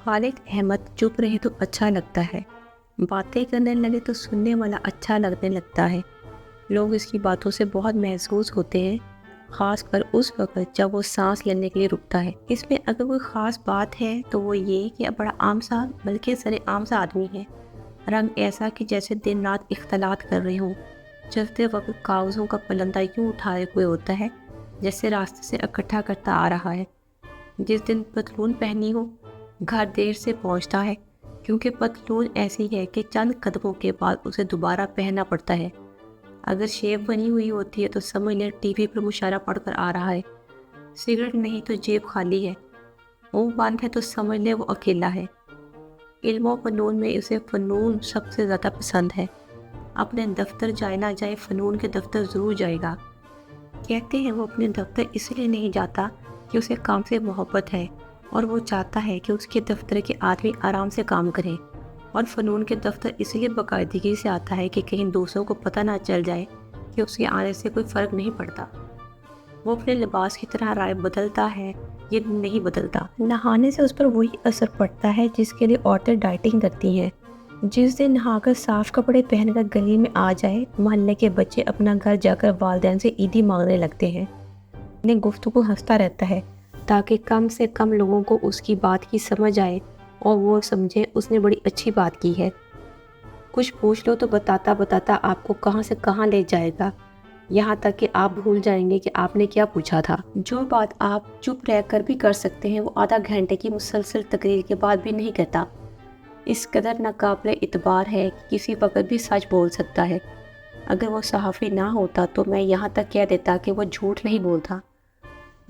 खालिद अहमद चुप रहे तो अच्छा लगता है, बातें करने लगे तो सुनने वाला अच्छा लगने लगता है। लोग इसकी बातों से बहुत महसूस होते हैं, ख़ास कर उस वक़्त जब वो सांस लेने के लिए रुकता है। इसमें अगर कोई ख़ास बात है तो वो ये कि बड़ा आम सा बल्कि सरेआम सा आदमी है। रंग ऐसा कि जैसे दिन रात इख्तलात कर रहे हों। चलते वक्त कागज़ों का पलंदा यूँ उठाए हुए होता है जैसे रास्ते से इकट्ठा करता आ रहा है। जिस दिन पतलून पहनी हो घर देर से पहुंचता है, क्योंकि पतलून ऐसी है कि चंद कदमों के बाद उसे दोबारा पहनना पड़ता है। अगर शेव बनी हुई होती है तो समझ लें टीवी पर मुशायरा पढ़कर आ रहा है। सिगरेट नहीं तो जेब खाली है। मुंह बंद है तो समझ लें वो अकेला है। इल्म फ़नून में उसे फ़नून सबसे ज़्यादा पसंद है। अपने दफ्तर जाए ना जाए फ़नून के दफ्तर ज़रूर जाएगा। कहते हैं वो अपने दफ्तर इसलिए नहीं जाता कि उसे काम से मोहब्बत है और वो चाहता है कि उसके दफ्तर के आदमी आराम से काम करें, और फ़नून के दफ्तर इसलिए बाकायदगी से आता है कि कहीं दूसरों को पता ना चल जाए कि उसके आने से कोई फ़र्क नहीं पड़ता। वो अपने लिबास की तरह राय बदलता है, ये नहीं बदलता। नहाने से उस पर वही असर पड़ता है जिसके लिए औरतें डाइटिंग करती हैं। जिस दिन नहाकर साफ़ कपड़े पहनकर गली में आ जाए, मोहल्ले के बच्चे अपना घर जाकर वालिदैन से ईदी मांगने लगते हैं। इन्हें गुफ्तगू हंसता रहता है ताकि कम से कम लोगों को उसकी बात की समझ आए और वो समझे उसने बड़ी अच्छी बात की है। कुछ पूछ लो तो बताता बताता आपको कहाँ से कहाँ ले जाएगा, यहाँ तक कि आप भूल जाएंगे कि आपने क्या पूछा था। जो बात आप चुप रहकर भी कर सकते हैं वो आधा घंटे की मुसलसल तकरीर के बाद भी नहीं कहता। इस कदर नाकाबिले इतबार है कि किसी वक्त भी सच बोल सकता है। अगर वो सहाफ़ी ना होता तो मैं यहाँ तक कह देता कि वो झूठ नहीं बोलता।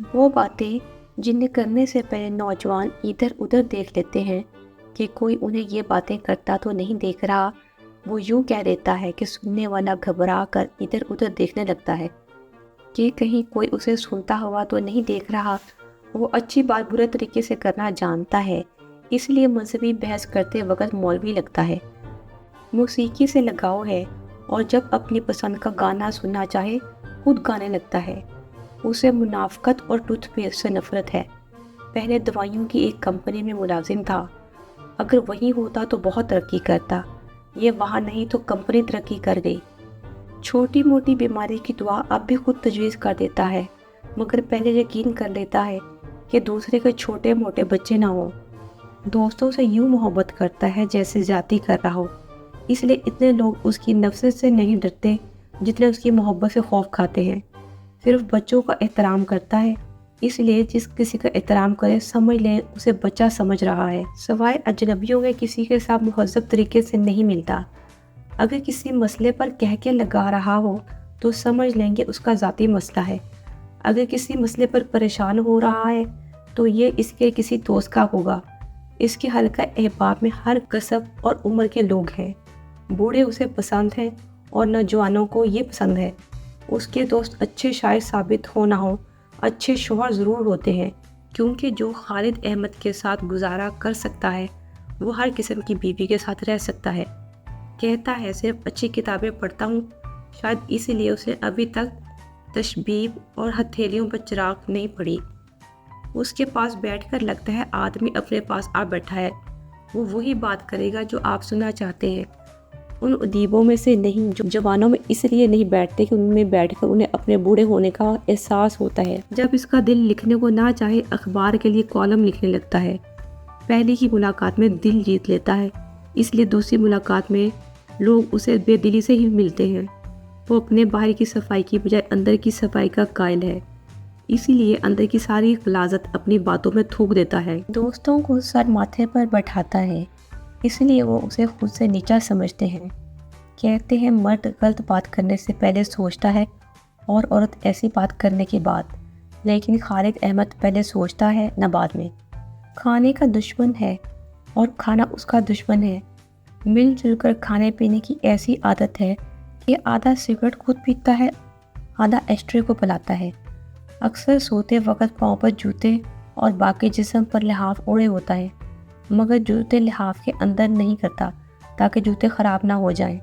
वो बातें जिन्हें करने से पहले नौजवान इधर उधर देख लेते हैं कि कोई उन्हें ये बातें करता तो नहीं देख रहा, वो यूँ कह देता है कि सुनने वाला घबरा कर इधर उधर देखने लगता है कि कहीं कोई उसे सुनता हुआ तो नहीं देख रहा। वो अच्छी बात बुरे तरीके से करना जानता है, इसलिए मजहबी बहस करते वक्त मौलवी लगता है। मौसीकी से लगाव है और जब अपनी पसंद का गाना सुनना चाहे खुद गाने लगता है। उसे मुनाफ़कत और टूथपेस्ट से नफ़रत है। पहले दवाइयों की एक कंपनी में मुलाजिम था। अगर वहीं होता तो बहुत तरक्की करता, ये वहाँ नहीं तो कंपनी तरक्की कर गई। छोटी मोटी बीमारी की दुआ अब भी खुद तजवीज़ कर देता है, मगर पहले यकीन कर लेता है कि दूसरे के छोटे मोटे बच्चे ना हों। दोस्तों से यूँ मोहब्बत करता है जैसे जाती कर रहा हो, इसलिए इतने लोग उसकी नफ़रत से नहीं डरते जितने उसकी मोहब्बत से खौफ खाते हैं। सिर्फ बच्चों का एहतराम करता है, इसलिए जिस किसी का एहतराम करे समझ लें उसे बच्चा समझ रहा है। सवाए अजनबियों के किसी के साथ मुहज़्ज़ब तरीके से नहीं मिलता। अगर किसी मसले पर कह के लगा रहा हो तो समझ लेंगे उसका ज़ाती मसला है। अगर किसी मसले पर परेशान हो रहा है तो ये इसके किसी दोस्त का होगा। इसके हल्का अहबाब में हर कसब और उम्र के लोग हैं। बूढ़े उसे पसंद हैं और नौजवानों को ये पसंद है। उसके दोस्त अच्छे शायर साबित हो ना हो, अच्छे शोहर ज़रूर होते हैं, क्योंकि जो खालिद अहमद के साथ गुजारा कर सकता है वो हर किस्म की बीवी के साथ रह सकता है। कहता है सिर्फ अच्छी किताबें पढ़ता हूँ, शायद इसीलिए उसे अभी तक तशबीब और हथेलियों पर चिराग नहीं पड़ी। उसके पास बैठकर लगता है आदमी अपने पास आ बैठा है। वो वही बात करेगा जो आप सुनना चाहते हैं। उन अदीबों में से नहीं जो जवानों में इसलिए नहीं बैठते कि उनमें बैठकर उन्हें अपने बूढ़े होने का एहसास होता है। जब इसका दिल लिखने को ना चाहे अखबार के लिए कॉलम लिखने लगता है। पहली ही मुलाकात में दिल जीत लेता है, इसलिए दूसरी मुलाकात में लोग उसे बेदिली से ही मिलते हैं। वो अपने बाहर की सफाई की बजाय अंदर की सफाई का कायल है, इसीलिए अंदर की सारी गलाजत अपनी बातों में थूक देता है। दोस्तों को सर माथे पर बैठाता है, इसलिए वो उसे खुद से नीचा समझते हैं। कहते हैं मर्द गलत बात करने से पहले सोचता है और औरत ऐसी बात करने के बाद, लेकिन खालिद अहमद पहले सोचता है न बाद में। खाने का दुश्मन है और खाना उसका दुश्मन है। मिलजुल कर खाने पीने की ऐसी आदत है कि आधा सिगरेट खुद पीता है, आधा एस्ट्रे को पिलाता है। अक्सर सोते वक्त पाँव पर जूते और बाकी जिस्म पर लिहाफ ओढ़े होता है, मगर जूते लिहाफ के अंदर नहीं करता ताकि जूते ख़राब ना हो जाएं।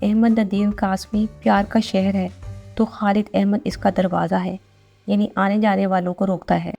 अहमद नदीम कासमी प्यार का शहर है तो खालिद अहमद इसका दरवाज़ा है, यानी आने जाने वालों को रोकता है।